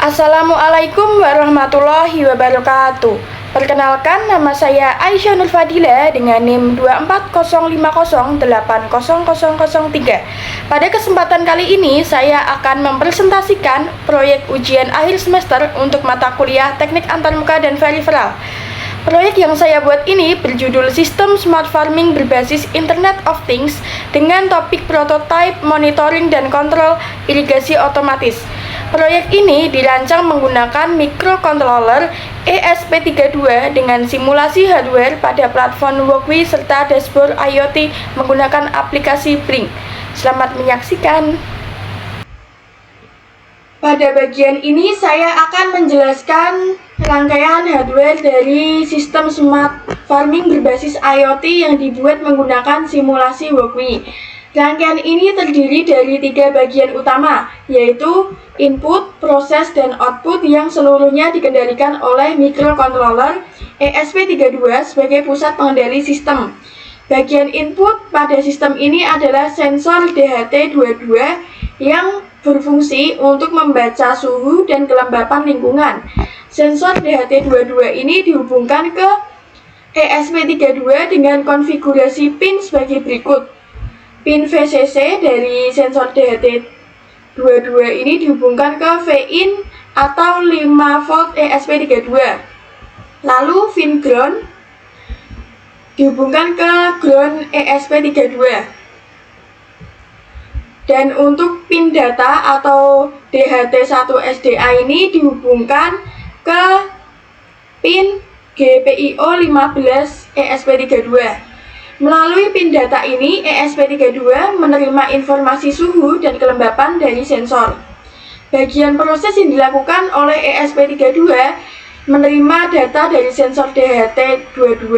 Assalamualaikum warahmatullahi wabarakatuh. Perkenalkan, nama saya Aisyah Nur Fadila dengan NIM 24050800003. Pada kesempatan kali ini, saya akan mempresentasikan proyek ujian akhir semester untuk mata kuliah Teknik Antarmuka dan Peripheral. Proyek yang saya buat ini berjudul Sistem Smart Farming berbasis Internet of Things dengan topik prototype, monitoring, dan kontrol irigasi otomatis. Proyek ini dirancang menggunakan microcontroller ESP32 dengan simulasi hardware pada platform Walkway serta dashboard IoT menggunakan aplikasi Blink. Selamat menyaksikan. Pada bagian ini saya akan menjelaskan rangkaian hardware dari sistem smart farming berbasis IoT yang dibuat menggunakan simulasi Walkway. Rangkaian ini terdiri dari 3 bagian utama, yaitu input, proses, dan output yang seluruhnya dikendalikan oleh microcontroller ESP32 sebagai pusat pengendali sistem. Bagian input pada sistem ini adalah sensor DHT22 yang berfungsi untuk membaca suhu dan kelembapan lingkungan. Sensor DHT22 ini dihubungkan ke ESP32 dengan konfigurasi pin sebagai berikut. Pin VCC dari sensor DHT22 ini dihubungkan ke V-in atau 5V ESP32. Lalu pin ground dihubungkan ke ground ESP32. Dan untuk pin data atau DHT1SDA ini dihubungkan ke pin GPIO 15 ESP32. Melalui pin data ini, ESP32 menerima informasi suhu dan kelembapan dari sensor. Bagian proses yang dilakukan oleh ESP32 menerima data dari sensor DHT22,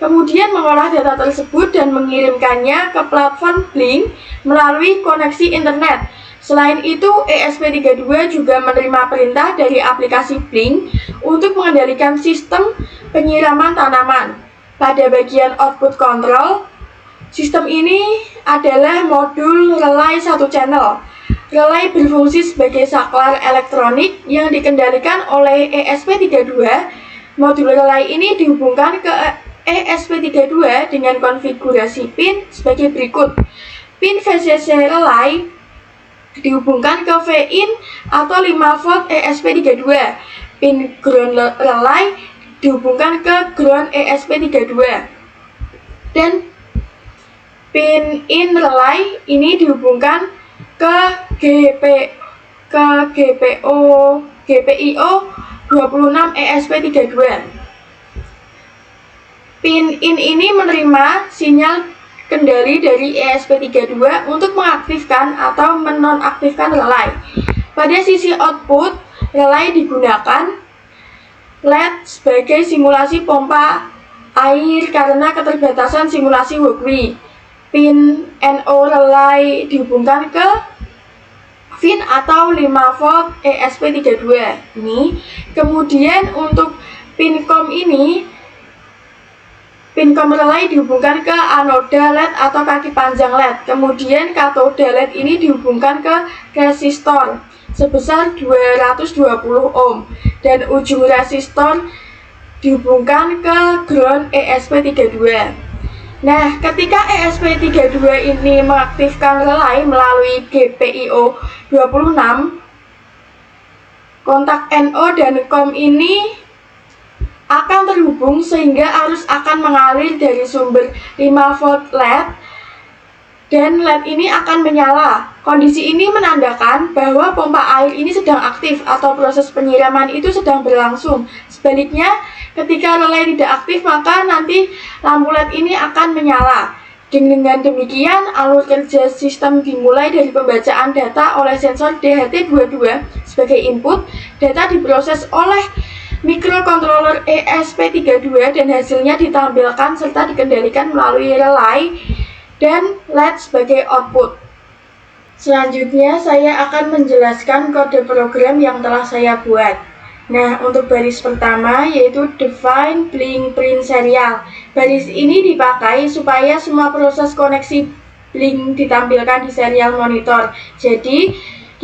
kemudian mengolah data tersebut dan mengirimkannya ke platform Blink melalui koneksi internet. Selain itu, ESP32 juga menerima perintah dari aplikasi Blink untuk mengendalikan sistem penyiraman tanaman. Pada bagian output control, sistem ini adalah modul relay 1 channel. Relay berfungsi sebagai saklar elektronik yang dikendalikan oleh ESP32. Modul relay ini dihubungkan ke ESP32 dengan konfigurasi pin sebagai berikut. Pin VCC relay dihubungkan ke V-in atau 5V ESP32. Pin ground relay dihubungkan ke ground ESP32. Dan pin in relay ini dihubungkan ke GPIO 26 ESP32. Pin in ini menerima sinyal kendali dari ESP32 untuk mengaktifkan atau menonaktifkan relay. Pada sisi output, relay digunakan LED sebagai simulasi pompa air karena keterbatasan simulasi Walkway. Pin NO relay dihubungkan ke VIN atau 5V ESP32 ini. Kemudian untuk pin COM ini, pin COM relay dihubungkan ke anoda LED atau kaki panjang LED. Kemudian katoda LED ini dihubungkan ke resistor sebesar 220 ohm dan ujung resistor dihubungkan ke ground ESP32. Nah, ketika ESP32 ini mengaktifkan relay melalui GPIO 26, kontak NO dan COM ini akan terhubung sehingga arus akan mengalir dari sumber 5V LED dan LED ini akan menyala. Kondisi ini menandakan bahwa pompa air ini sedang aktif atau proses penyiraman itu sedang berlangsung. Sebaliknya, ketika relay tidak aktif maka nanti lampu LED ini akan menyala. Dengan demikian, alur kerja sistem dimulai dari pembacaan data oleh sensor DHT22 sebagai input. Data diproses oleh microcontroller ESP32 dan hasilnya ditampilkan serta dikendalikan melalui relay dan LED sebagai output. Selanjutnya saya akan menjelaskan kode program yang telah saya buat. Nah, untuk baris pertama yaitu define Blink print serial. Baris ini dipakai supaya semua proses koneksi Blink ditampilkan di serial monitor. Jadi,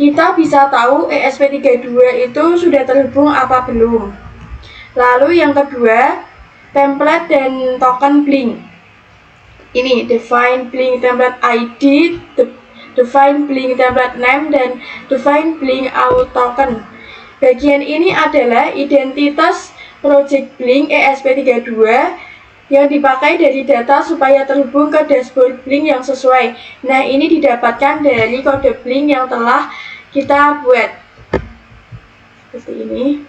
kita bisa tahu ESP32 itu sudah terhubung apa belum. Lalu yang kedua, template dan token Blink. Ini define Blink template ID, define Blink template name, dan define Blink out token. Bagian ini adalah identitas project Blink ESP32 yang dipakai dari data supaya terhubung ke dashboard Blink yang sesuai. Nah, ini didapatkan dari kode Blink yang telah kita buat. Seperti ini.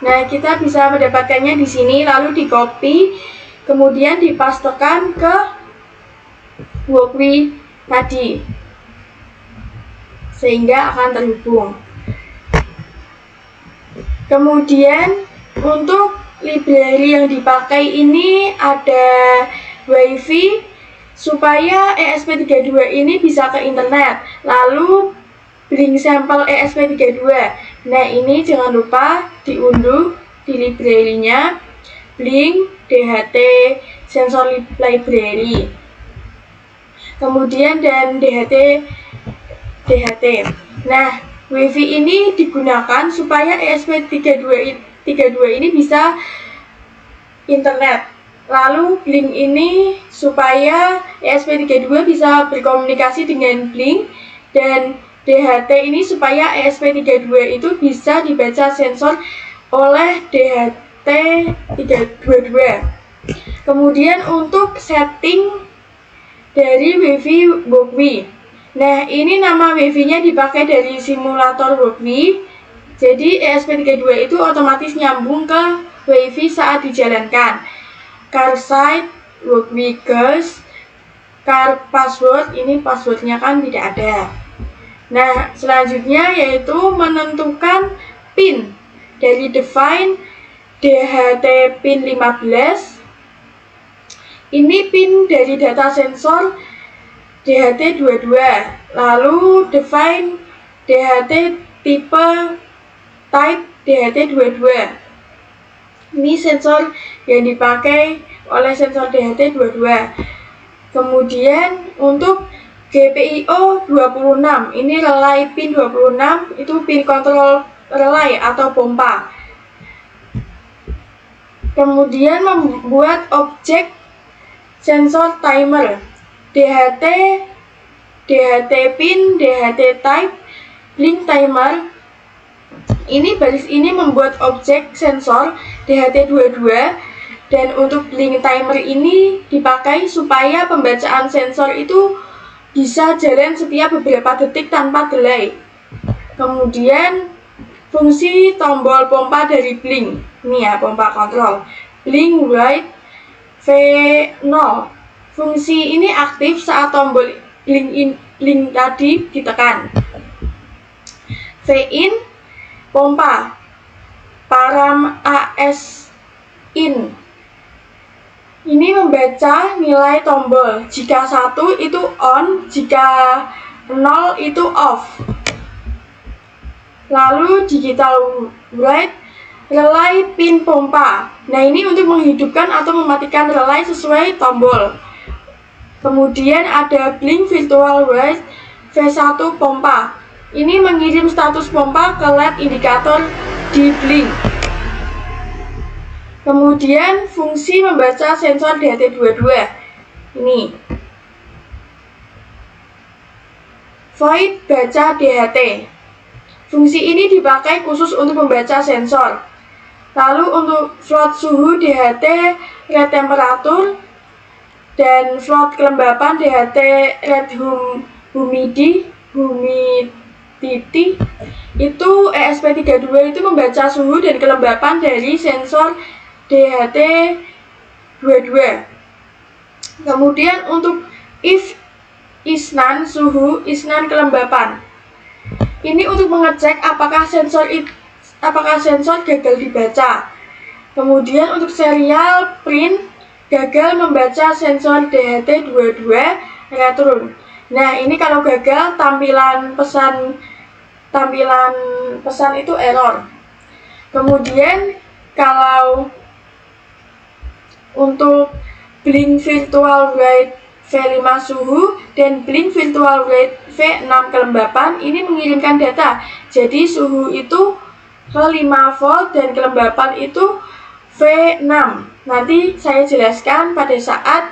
Nah, kita bisa mendapatkannya di sini, lalu di copy, kemudian dipastekan ke Workwe tadi, sehingga akan terhubung. Kemudian untuk library yang dipakai ini ada WiFi supaya ESP32 ini bisa ke internet. Lalu Blink sampel ESP32. Nah, ini jangan lupa diunduh di library-nya Blink DHT Sensor Library. Kemudian dan DHT. Nah, WiFi ini digunakan supaya ESP32 ini bisa internet. Lalu Blink ini supaya ESP32 bisa berkomunikasi dengan Blink, dan DHT ini supaya ESP32 itu bisa dibaca sensor oleh DHT322. Kemudian untuk setting dari WiFi Workwe. Nah, ini nama WiFi-nya dipakai dari simulator Workwe. Jadi ESP32 itu otomatis nyambung ke WiFi saat dijalankan. Car site, Workwe guys, car password, ini passwordnya kan tidak ada. Nah, selanjutnya yaitu menentukan pin dari define DHT pin 15. Ini pin dari data sensor DHT22. Lalu define DHT tipe type DHT22. Ini sensor yang dipakai oleh sensor DHT22. Kemudian untuk GPIO 26, ini relay pin 26, itu pin kontrol relay atau pompa. Kemudian membuat objek sensor timer DHT pin, DHT type, Blink timer. Ini baris ini membuat objek sensor DHT22, dan untuk Blink timer ini dipakai supaya pembacaan sensor itu bisa jalan setiap beberapa detik tanpa delay. Kemudian fungsi tombol pompa dari Blink, ini ya, pompa kontrol Blink write V0. Fungsi ini aktif saat tombol Blink tadi ditekan. V-in pompa param AS in. Ini membaca nilai tombol. Jika 1 itu on, jika 0 itu off. Lalu digital write relay pin pompa. Nah, ini untuk menghidupkan atau mematikan relay sesuai tombol. Kemudian ada Blink virtual write V1 pompa. Ini mengirim status pompa ke LED indikator di Blink. Kemudian fungsi membaca sensor DHT22. Ini void baca DHT. Fungsi ini dipakai khusus untuk membaca sensor. Lalu untuk float suhu DHT red temperature dan float kelembapan DHT red humidity itu ESP32 itu membaca suhu dan kelembapan dari sensor DHT22. Kemudian untuk if isnan suhu, isnan kelembapan. Ini untuk mengecek apakah sensor gagal dibaca. Kemudian untuk serial print gagal membaca sensor DHT22 return. Nah, ini kalau gagal tampilan pesan tampilan pesan itu error. Kemudian kalau untuk blink virtual write V5 suhu dan blink virtual write V6 kelembapan ini mengirimkan data. Jadi suhu itu ke 5 volt dan kelembapan itu V6. Nanti saya jelaskan pada saat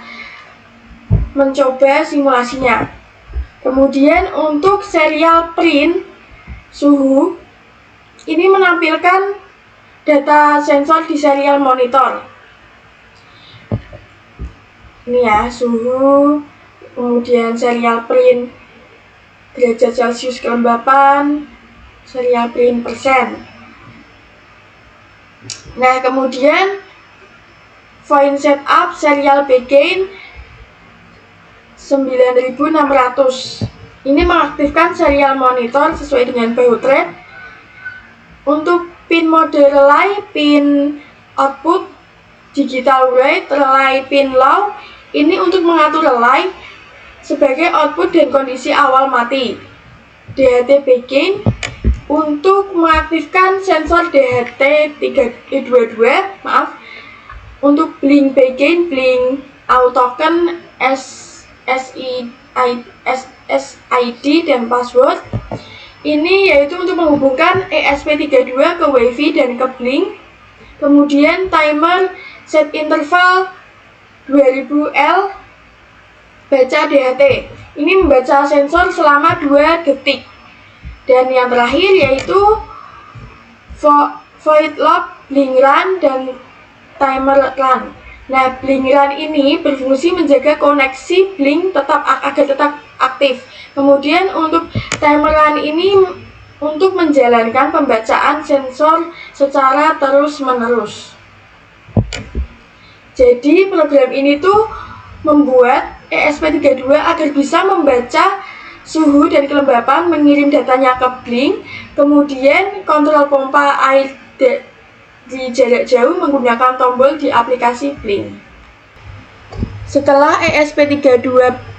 mencoba simulasinya. Kemudian untuk serial print suhu ini menampilkan data sensor di serial monitor. Ini ya, suhu, kemudian serial print derajat Celcius kelembapan, serial print persen. Nah, kemudian point setup serial begin 9600. Ini mengaktifkan serial monitor sesuai dengan baud rate. Untuk pin mode relay, pin output digital write, relay pin low. Ini untuk mengatur relay sebagai output dan kondisi awal mati. DHT begin untuk mengaktifkan sensor DHT22, untuk blink begin, blink autoken SID dan password. Ini yaitu untuk menghubungkan ESP32 ke WiFi dan ke blink. Kemudian timer set interval 2000L baca DHT. Ini membaca sensor selama 2 detik. Dan yang terakhir yaitu void lock, blink run, dan timer run. Nah, blink run ini berfungsi menjaga koneksi blink agar tetap aktif. Kemudian untuk timer run ini untuk menjalankan pembacaan sensor secara terus-menerus. Jadi program ini tuh membuat ESP32 agar bisa membaca suhu dan kelembapan, mengirim datanya ke blink, kemudian kontrol pompa air di jarak jauh menggunakan tombol di aplikasi blink. Setelah ESP32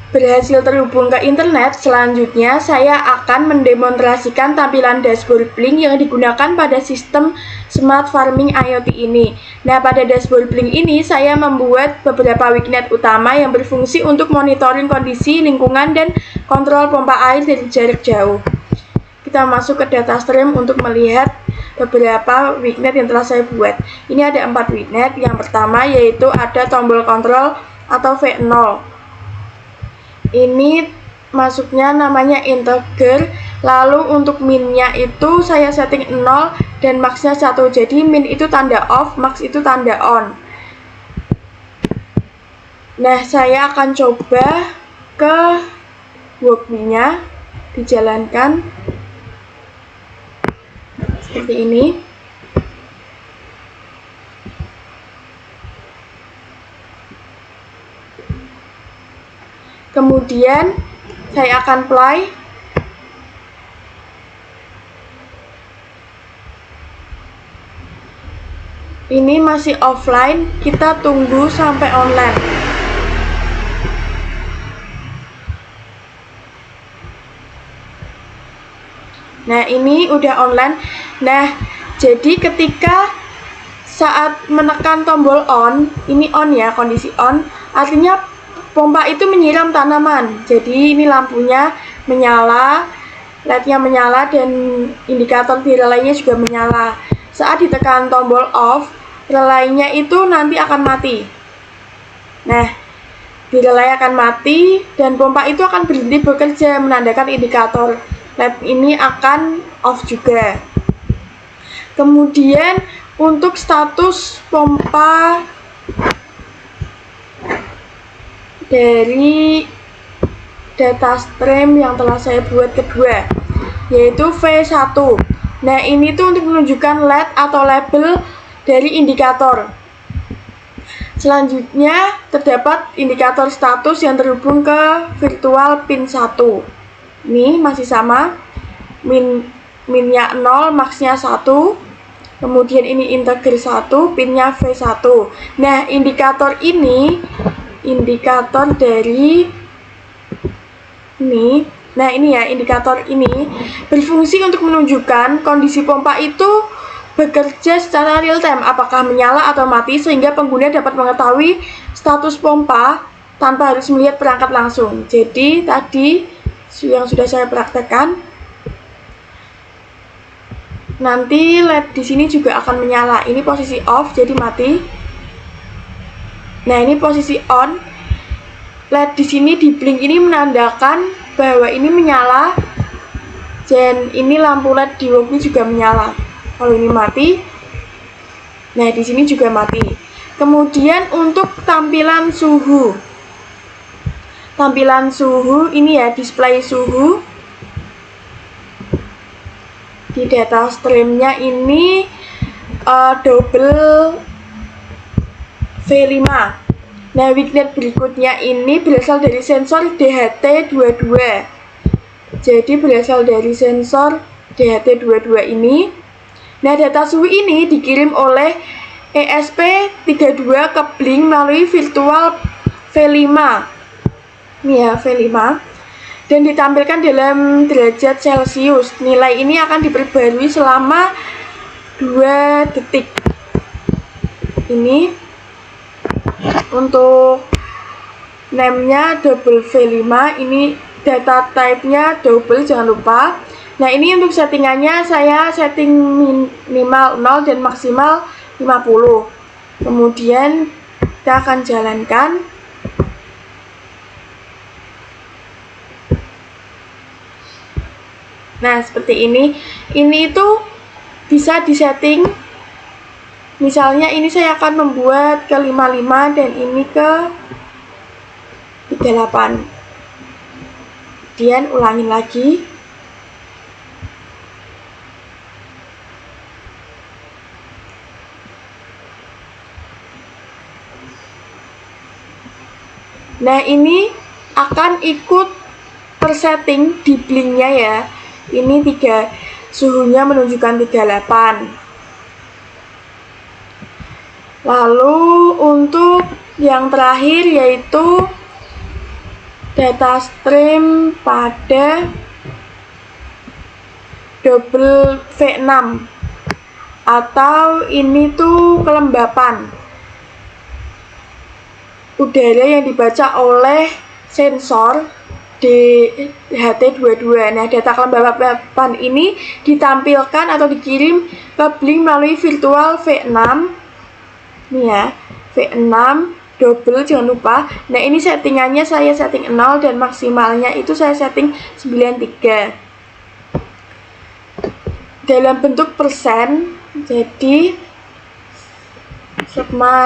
berhasil terhubung ke internet, selanjutnya saya akan mendemonstrasikan tampilan dashboard blink yang digunakan pada sistem smart farming IoT ini. Nah, pada dashboard blink ini saya membuat beberapa widget utama yang berfungsi untuk monitoring kondisi lingkungan dan kontrol pompa air dari jarak jauh. Kita masuk ke data stream untuk melihat beberapa widget yang telah saya buat. Ini ada 4 widget. Yang pertama yaitu ada tombol kontrol atau V0. Ini masuknya namanya integer. Lalu untuk minnya itu saya setting 0 dan maxnya 1. Jadi min itu tanda off, max itu tanda on. Nah, saya akan coba ke workflow-nya dijalankan seperti ini. Kemudian saya akan play. Ini masih offline, kita tunggu sampai online. Nah, ini udah online. Nah, jadi ketika saat menekan tombol on, ini on ya, kondisi on, artinya pompa itu menyiram tanaman. Jadi ini lampunya menyala, LED-nya menyala, dan indikator di relaynya juga menyala. Saat ditekan tombol off, relaynya itu nanti akan mati. Nah, di relay akan mati dan pompa itu akan berhenti bekerja, menandakan indikator LED ini akan off juga. Kemudian untuk status pompa dari data stream yang telah saya buat kedua, yaitu V1. Nah, ini tuh untuk menunjukkan LED atau label dari indikator. Selanjutnya terdapat indikator status yang terhubung ke virtual pin 1. Ini masih sama, minnya 0, maxnya 1. Kemudian ini integer 1, pinnya V1. Nah, indikator ini indikator dari ini Nah ini ya, indikator ini berfungsi untuk menunjukkan kondisi pompa itu bekerja secara real time, apakah menyala atau mati, sehingga pengguna dapat mengetahui status pompa tanpa harus melihat perangkat langsung. Jadi tadi yang sudah saya praktekkan, nanti LED di sini juga akan menyala. Ini posisi off, jadi mati. Nah ini posisi on. LED di sini di blink ini menandakan bahwa ini menyala, dan ini lampu LED di walkway juga menyala. Kalau ini mati, nah di sini juga mati. Kemudian untuk tampilan suhu, ini ya, display suhu di data streamnya ini double V5. Nah, widget berikutnya ini berasal dari sensor DHT22. Jadi berasal dari sensor DHT22 ini. Nah, data suhu ini dikirim oleh ESP32 ke blink melalui virtual V5. Ini ya, V5. Dan ditampilkan dalam derajat Celcius. Nilai ini akan diperbarui selama 2 detik. Ini untuk name-nya double V5, ini data type-nya double, jangan lupa. Nah ini untuk settingannya saya setting minimal 0 dan maksimal 50. Kemudian kita akan jalankan. Nah seperti ini itu bisa disetting. Misalnya ini saya akan membuat ke 55 dan ini ke 38. Kemudian ulangin lagi. Nah ini akan ikut tersetting di blinknya ya. Ini suhunya menunjukkan 38. Lalu untuk yang terakhir yaitu data stream pada double V6, atau ini tuh kelembapan udara yang dibaca oleh sensor DHT22. Nah, data kelembapan ini ditampilkan atau dikirim ke blink melalui virtual V6. Ini ya, V6 double, jangan lupa. Nah ini settingannya saya setting 0 dan maksimalnya itu saya setting 93 dalam bentuk persen. Jadi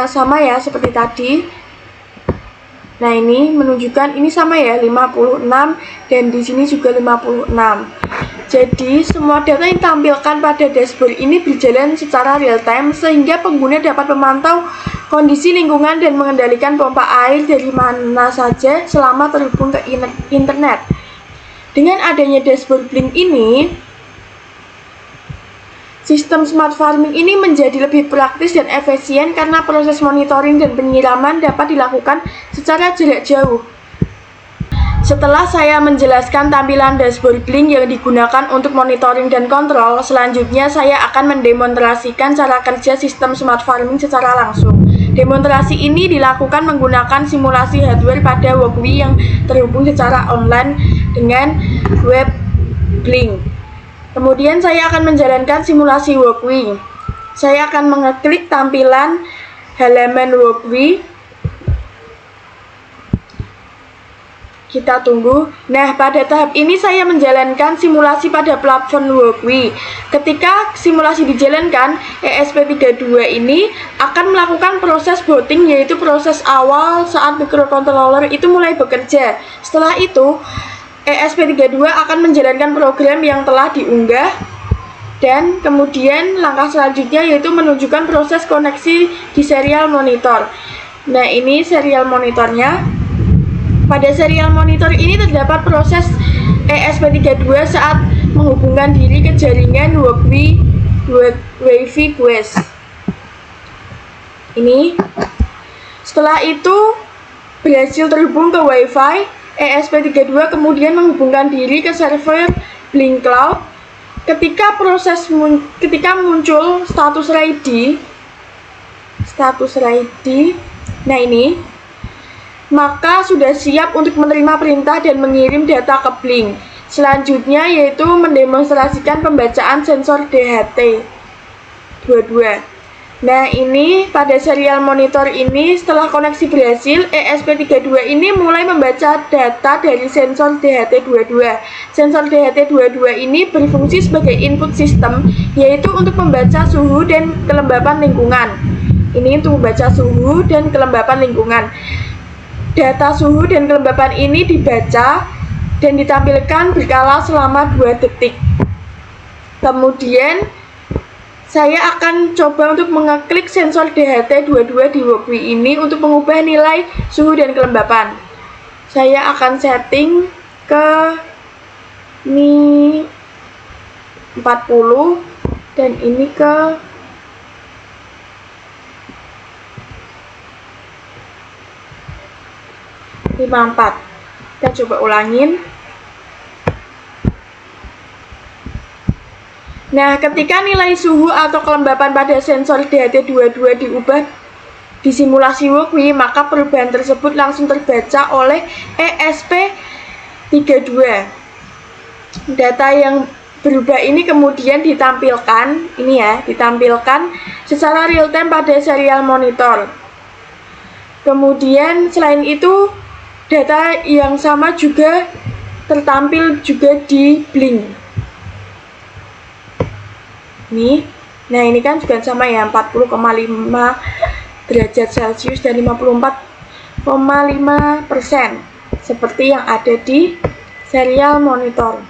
sama ya seperti tadi. Nah ini menunjukkan ini sama ya, 56, dan di sini juga 56. Jadi semua data yang ditampilkan pada dashboard ini berjalan secara real time, sehingga pengguna dapat memantau kondisi lingkungan dan mengendalikan pompa air dari mana saja selama terhubung ke internet. Dengan adanya dashboard blink ini, sistem smart farming ini menjadi lebih praktis dan efisien karena proses monitoring dan penyiraman dapat dilakukan secara jarak jauh. Setelah saya menjelaskan tampilan dashboard blink yang digunakan untuk monitoring dan kontrol, selanjutnya saya akan mendemonstrasikan cara kerja sistem smart farming secara langsung. Demonstrasi ini dilakukan menggunakan simulasi hardware pada walkway yang terhubung secara online dengan web blink. Kemudian saya akan menjalankan simulasi walkway. Saya akan mengeklik tampilan halaman walkway. Kita tunggu. Nah, pada tahap ini saya menjalankan simulasi pada platform walkway. Ketika simulasi dijalankan, ESP32 ini akan melakukan proses booting, yaitu proses awal saat microcontroller itu mulai bekerja. Setelah itu, ESP32 akan menjalankan program yang telah diunggah, dan kemudian langkah selanjutnya yaitu menunjukkan proses koneksi di serial monitor. Nah, ini serial monitornya. Pada serial monitor ini terdapat proses ESP32 saat menghubungkan diri ke jaringan walkway Wi-Fi Quest. Ini. Setelah itu berhasil terhubung ke Wi-Fi. ESP32 kemudian menghubungkan diri ke server Blink Cloud. Ketika muncul status ready, nah ini, maka sudah siap untuk menerima perintah dan mengirim data ke Blink. Selanjutnya yaitu mendemonstrasikan pembacaan sensor DHT22. Nah ini pada serial monitor ini setelah koneksi berhasil, ESP32 ini mulai membaca data dari sensor DHT22. Sensor DHT22 ini berfungsi sebagai input sistem, yaitu untuk membaca suhu dan kelembapan lingkungan. Ini untuk membaca suhu dan kelembapan lingkungan. Data suhu dan kelembapan ini dibaca dan ditampilkan berkala selama 2 detik. Kemudian saya akan coba untuk mengeklik sensor DHT22 di Walkbee ini untuk mengubah nilai suhu dan kelembapan. Saya akan setting ke ini 40 dan ini ke 54. Kita coba ulangin. Nah, ketika nilai suhu atau kelembapan pada sensor DHT22 diubah di simulasi Walkbee, maka perubahan tersebut langsung terbaca oleh ESP32. Data yang berubah ini kemudian ditampilkan, ditampilkan secara real time pada serial monitor. Kemudian selain itu, data yang sama juga tertampil juga di Blink. Nah ini kan juga sama ya, 40,5 derajat Celcius dan 54,5% seperti yang ada di serial monitor.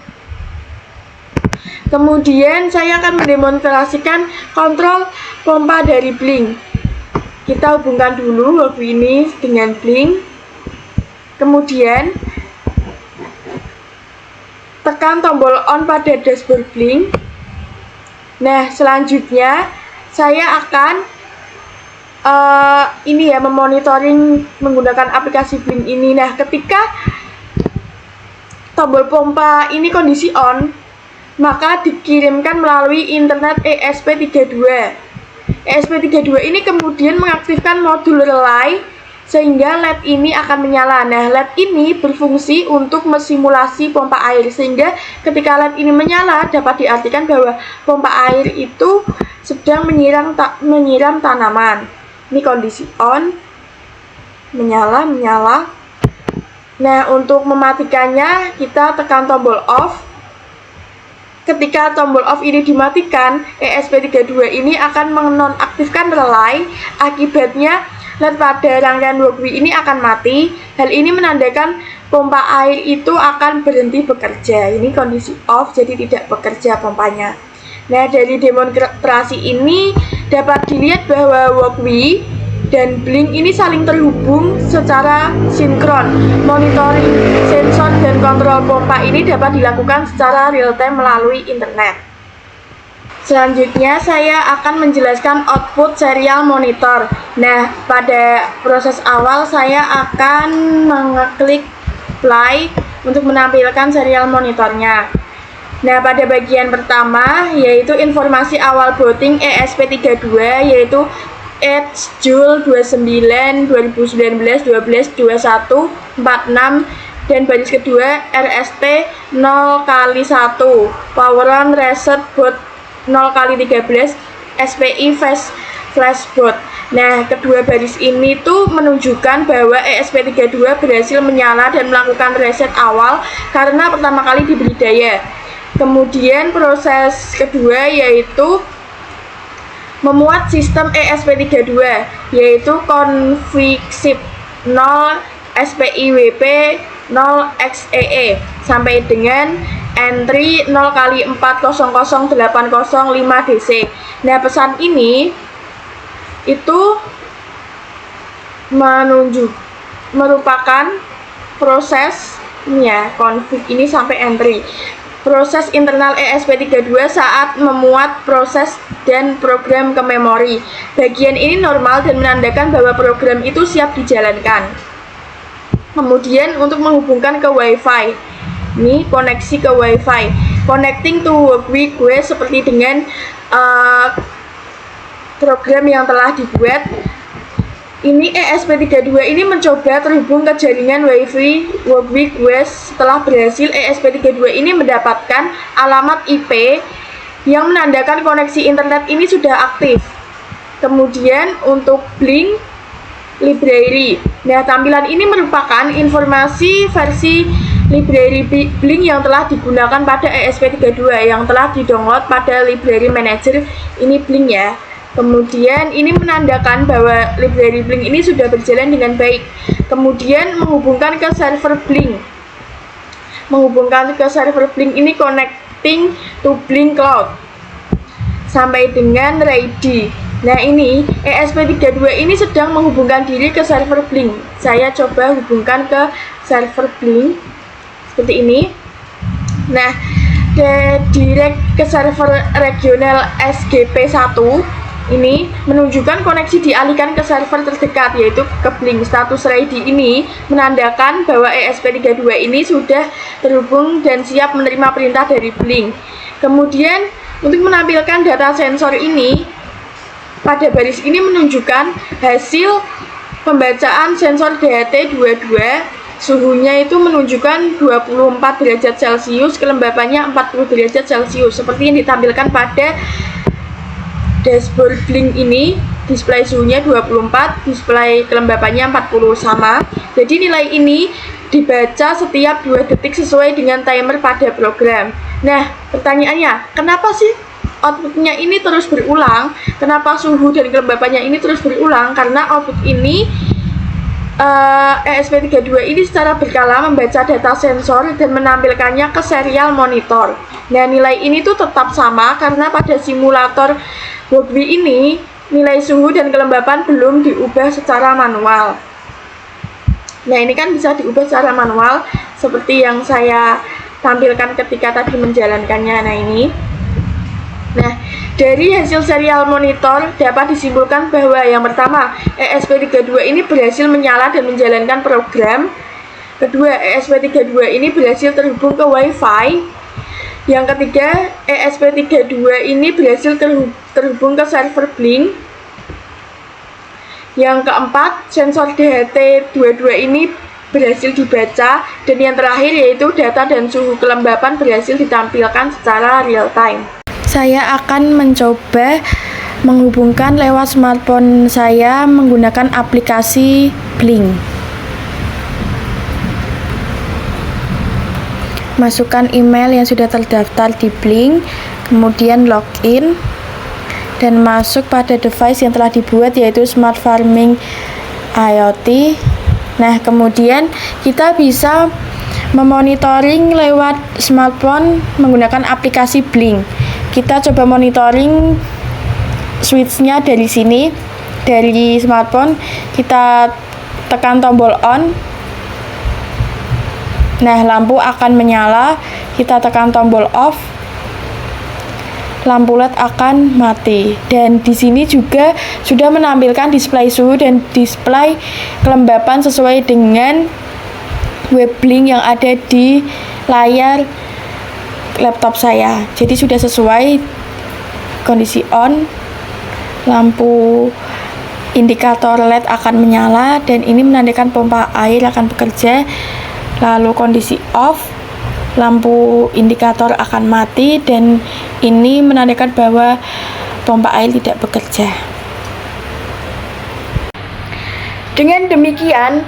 Kemudian saya akan mendemonstrasikan kontrol pompa dari Blink. Kita hubungkan dulu Walkbee ini dengan Blink. Kemudian tekan tombol on pada dashboard Blink. Nah, selanjutnya saya akan memonitoring menggunakan aplikasi Blink ini. Nah, ketika tombol pompa ini kondisi on, maka dikirimkan melalui internet ESP32. ESP32 ini kemudian mengaktifkan modul relay sehingga LED ini akan menyala. Nah, LED ini berfungsi untuk mensimulasi pompa air, sehingga ketika LED ini menyala dapat diartikan bahwa pompa air itu sedang menyiram tanaman. Ini kondisi on, menyala. Nah, untuk mematikannya kita tekan tombol off. Ketika tombol off ini dimatikan, ESP32 ini akan menonaktifkan relay. Akibatnya LED pada rangkaian Walkbee ini akan mati. Hal ini menandakan pompa air itu akan berhenti bekerja. Ini kondisi off, jadi tidak bekerja pompanya. Nah, dari demonstrasi ini dapat dilihat bahwa Walkbee dan Blink ini saling terhubung secara sinkron. Monitoring sensor dan kontrol pompa ini dapat dilakukan secara real time melalui internet. Selanjutnya saya akan menjelaskan output serial monitor. Nah, pada proses awal saya akan mengeklik play untuk menampilkan serial monitornya. Nah, pada bagian pertama yaitu informasi awal booting ESP32 yaitu Edge Joule 29 2019 12 21 46 dan baris kedua RST 0x1 Power On Reset Boot 0x13 SPI Flashboard. Nah, kedua baris ini tuh menunjukkan bahwa ESP32 berhasil menyala dan melakukan reset awal karena pertama kali diberi daya. Kemudian proses kedua yaitu memuat sistem ESP32 yaitu config zip 0 SPIWP 0 XEE sampai dengan entry 0x4008005 DC. Nah, pesan ini itu merupakan proses config ini sampai entry. Proses internal ESP32 saat memuat proses dan program ke memori. Bagian ini normal dan menandakan bahwa program itu siap dijalankan. Kemudian untuk menghubungkan ke WiFi, ini koneksi ke WiFi, connecting to Workweek seperti dengan program yang telah dibuat. Ini ESP32 ini mencoba terhubung ke jaringan WiFi Workweek setelah berhasil. ESP32 ini mendapatkan alamat IP yang menandakan koneksi internet ini sudah aktif. Kemudian untuk Blink Library. Nah, tampilan ini merupakan informasi versi library Blink yang telah digunakan pada ESP32 yang telah di-download pada library manager ini Blink ya. Kemudian ini menandakan bahwa library Blink ini sudah berjalan dengan baik. Kemudian menghubungkan ke server Blink. Menghubungkan ke server Blink ini connecting to Blink Cloud sampai dengan ready. Nah, ini ESP32 ini sedang menghubungkan diri ke server Blink. Saya coba hubungkan ke server Blink seperti ini. Nah, direct ke server regional SGP1 ini menunjukkan koneksi dialihkan ke server terdekat, yaitu ke Blink. Status ready ini menandakan bahwa ESP32 ini sudah terhubung dan siap menerima perintah dari Blink. Kemudian untuk menampilkan data sensor ini, pada baris ini menunjukkan hasil pembacaan sensor DHT22. Suhunya itu menunjukkan 24 derajat Celcius, kelembapannya 40 derajat Celcius, seperti yang ditampilkan pada dashboard Blink ini. Display suhunya 24, display kelembapannya 40 sama. Jadi nilai ini dibaca setiap 2 detik sesuai dengan timer pada program. Nah, pertanyaannya, kenapa sih outputnya ini terus berulang? Kenapa suhu dan kelembapannya ini terus berulang? Karena output ini ESP32 ini secara berkala membaca data sensor dan menampilkannya ke serial monitor. Nah, nilai ini tuh tetap sama karena pada simulator Workweek ini nilai suhu dan kelembapan belum diubah secara manual. Nah, ini kan bisa diubah secara manual seperti yang saya tampilkan ketika tadi menjalankannya. Nah, ini. Nah, dari hasil serial monitor dapat disimpulkan bahwa yang pertama, ESP32 ini berhasil menyala dan menjalankan program. Kedua, ESP32 ini berhasil terhubung ke WiFi. Yang ketiga, ESP32 ini berhasil terhubung ke server Blink. Yang keempat, sensor DHT22 ini berhasil dibaca. Dan yang terakhir yaitu data dan suhu kelembapan berhasil ditampilkan secara real time. Saya akan mencoba menghubungkan lewat smartphone saya menggunakan aplikasi Blink. Masukkan email yang sudah terdaftar di Blink, kemudian login dan masuk pada device yang telah dibuat, yaitu Smart Farming IoT. Nah, kemudian kita bisa memonitoring lewat smartphone menggunakan aplikasi Blink. Kita coba monitoring switch-nya dari sini, dari smartphone. Kita tekan tombol on. Nah, lampu akan menyala. Kita tekan tombol off. Lampu LED akan mati. Dan di sini juga sudah menampilkan display suhu dan display kelembapan sesuai dengan web Blink yang ada di layar laptop saya. Jadi sudah sesuai kondisi on. Lampu indikator LED akan menyala dan ini menandakan pompa air akan bekerja. Lalu kondisi off, lampu indikator akan mati dan ini menandakan bahwa pompa air tidak bekerja. Dengan demikian,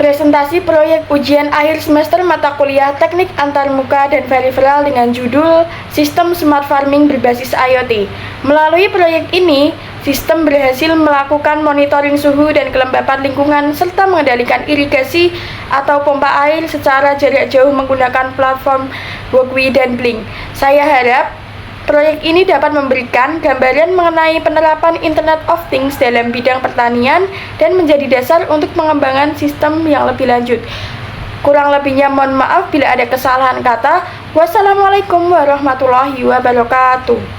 presentasi proyek ujian akhir semester mata kuliah Teknik Antarmuka dan Peripheral dengan judul Sistem Smart Farming Berbasis IoT. Melalui proyek ini, sistem berhasil melakukan monitoring suhu dan kelembapan lingkungan serta mengendalikan irigasi atau pompa air secara jarak jauh menggunakan platform Workweek dan Blink. Saya harap proyek ini dapat memberikan gambaran mengenai penerapan Internet of Things dalam bidang pertanian dan menjadi dasar untuk pengembangan sistem yang lebih lanjut. Kurang lebihnya mohon maaf bila ada kesalahan kata. Wassalamualaikum warahmatullahi wabarakatuh.